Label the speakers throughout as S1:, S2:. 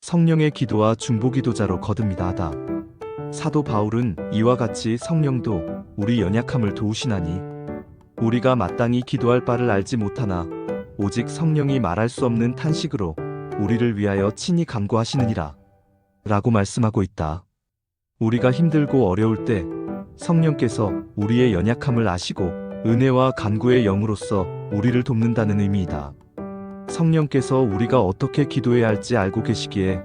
S1: 성령의 기도와 중보기도자로 거듭니다 하다. 사도 바울은 이와 같이 성령도 우리 연약함을 도우시나니 우리가 마땅히 기도할 바를 알지 못하나 오직 성령이 말할 수 없는 탄식으로 우리를 위하여 친히 간구하시느니라 라고 말씀하고 있다. 우리가 힘들고 어려울 때 성령께서 우리의 연약함을 아시고 은혜와 간구의 영으로서 우리를 돕는다는 의미이다. 성령께서 우리가 어떻게 기도해야 할지 알고 계시기에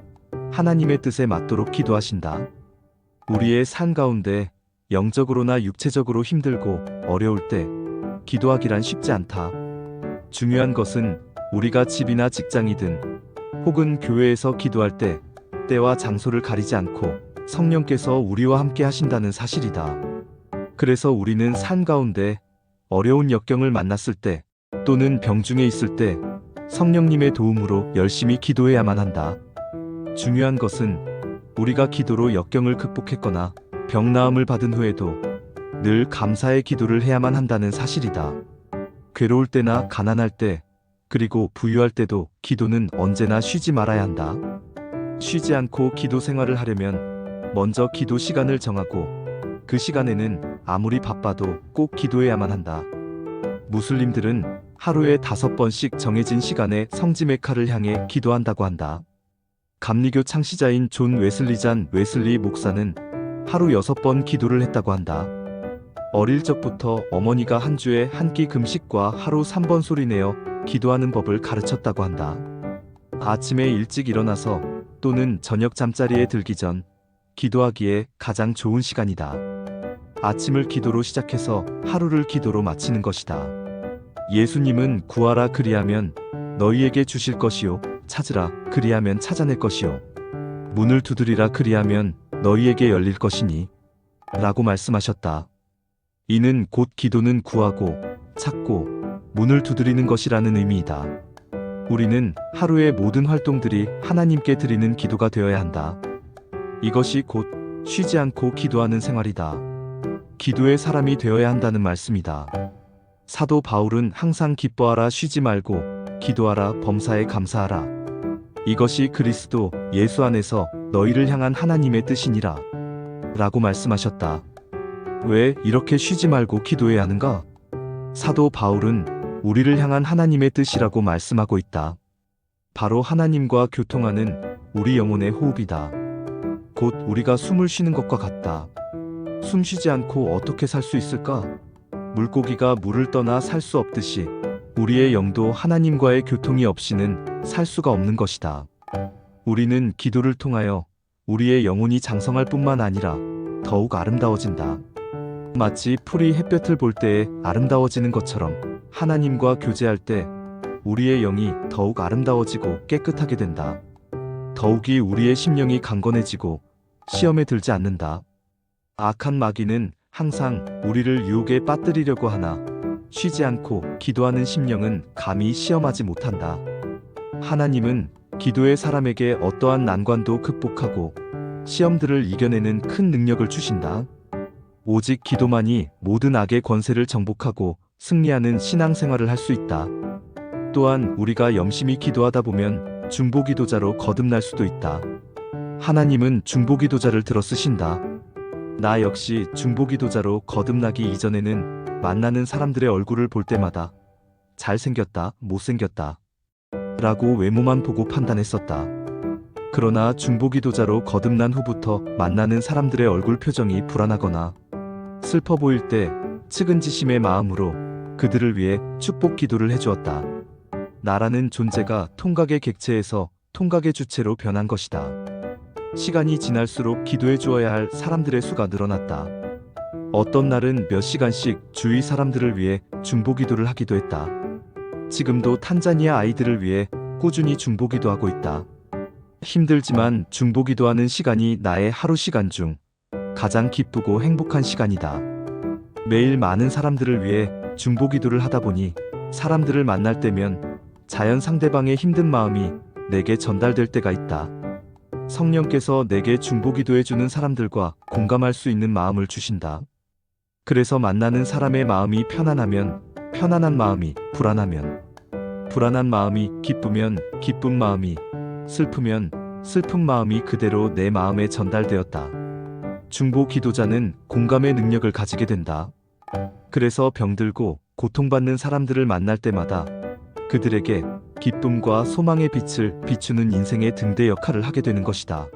S1: 하나님의 뜻에 맞도록 기도하신다. 우리의 삶 가운데 영적으로나 육체적으로 힘들고 어려울 때 기도하기란 쉽지 않다. 중요한 것은 우리가 집이나 직장이든 혹은 교회에서 기도할 때 때와 장소를 가리지 않고 성령께서 우리와 함께 하신다는 사실이다. 그래서 우리는 삶 가운데 어려운 역경을 만났을 때 또는 병중에 있을 때 성령님의 도움으로 열심히 기도해야만 한다. 중요한 것은 우리가 기도로 역경을 극복했거나 병 나음을 받은 후에도 늘 감사의 기도를 해야만 한다는 사실이다. 괴로울 때나 가난할 때 그리고 부유할 때도 기도는 언제나 쉬지 말아야 한다. 쉬지 않고 기도 생활을 하려면 먼저 기도 시간을 정하고 그 시간에는 아무리 바빠도 꼭 기도해야만 한다. 무슬림들은 하루에 5번씩 정해진 시간에 성지 메카를 향해 기도한다고 한다. 감리교 창시자인 존 웨슬리 잔 웨슬리 목사는 하루 6번 기도를 했다고 한다. 어릴 적부터 어머니가 한 주에 한 끼 금식과 하루 3번 소리내어 기도하는 법을 가르쳤다고 한다. 아침에 일찍 일어나서 또는 저녁 잠자리에 들기 전 기도하기에 가장 좋은 시간이다. 아침을 기도로 시작해서 하루를 기도로 마치는 것이다. 예수님은 구하라 그리하면 너희에게 주실 것이요 찾으라 그리하면 찾아낼 것이요 문을 두드리라 그리하면 너희에게 열릴 것이니 라고 말씀하셨다. 이는 곧 기도는 구하고 찾고 문을 두드리는 것이라는 의미이다. 우리는 하루의 모든 활동들이 하나님께 드리는 기도가 되어야 한다. 이것이 곧 쉬지 않고 기도하는 생활이다. 기도의 사람이 되어야 한다는 말씀이다. 사도 바울은 항상 기뻐하라 쉬지 말고 기도하라 범사에 감사하라. 이것이 그리스도 예수 안에서 너희를 향한 하나님의 뜻이니라 라고 말씀하셨다. 왜 이렇게 쉬지 말고 기도해야 하는가? 사도 바울은 우리를 향한 하나님의 뜻이라고 말씀하고 있다. 바로 하나님과 교통하는 우리 영혼의 호흡이다. 곧 우리가 숨을 쉬는 것과 같다. 숨 쉬지 않고 어떻게 살 수 있을까? 물고기가 물을 떠나 살 수 없듯이 우리의 영도 하나님과의 교통이 없이는 살 수가 없는 것이다. 우리는 기도를 통하여 우리의 영혼이 장성할 뿐만 아니라 더욱 아름다워진다. 마치 풀이 햇볕을 볼 때에 아름다워지는 것처럼 하나님과 교제할 때 우리의 영이 더욱 아름다워지고 깨끗하게 된다. 더욱이 우리의 심령이 강건해지고 시험에 들지 않는다. 악한 마귀는 항상 우리를 유혹에 빠뜨리려고 하나 쉬지 않고 기도하는 심령은 감히 시험하지 못한다. 하나님은 기도의 사람에게 어떠한 난관도 극복하고 시험들을 이겨내는 큰 능력을 주신다. 오직 기도만이 모든 악의 권세를 정복하고 승리하는 신앙생활을 할 수 있다. 또한 우리가 염심히 기도하다 보면 중보기도자로 거듭날 수도 있다. 하나님은 중보기도자를 들어 쓰신다. 나 역시 중보기도자로 거듭나기 이전에는 만나는 사람들의 얼굴을 볼 때마다 잘생겼다, 못생겼다 라고 외모만 보고 판단했었다. 그러나 중보기도자로 거듭난 후부터 만나는 사람들의 얼굴 표정이 불안하거나 슬퍼 보일 때 측은지심의 마음으로 그들을 위해 축복 기도를 해주었다. 나라는 존재가 통각의 객체에서 통각의 주체로 변한 것이다. 시간이 지날수록 기도해 주어야 할 사람들의 수가 늘어났다. 어떤 날은 몇 시간씩 주위 사람들을 위해 중보기도를 하기도 했다. 지금도 탄자니아 아이들을 위해 꾸준히 중보기도하고 있다. 힘들지만 중보기도하는 시간이 나의 하루 시간 중 가장 기쁘고 행복한 시간이다. 매일 많은 사람들을 위해 중보기도를 하다 보니 사람들을 만날 때면 자연 상대방의 힘든 마음이 내게 전달될 때가 있다. 성령께서 내게 중보기도해주는 사람들과 공감할 수 있는 마음을 주신다. 그래서 만나는 사람의 마음이 편안하면 편안한 마음이 불안하면 불안한 마음이 기쁘면 기쁜 마음이 슬프면 슬픈 마음이 그대로 내 마음에 전달되었다. 중보 기도자는 공감의 능력을 가지게 된다. 그래서 병들고 고통받는 사람들을 만날 때마다 그들에게 기쁨과 소망의 빛을 비추는 인생의 등대 역할을 하게 되는 것이다.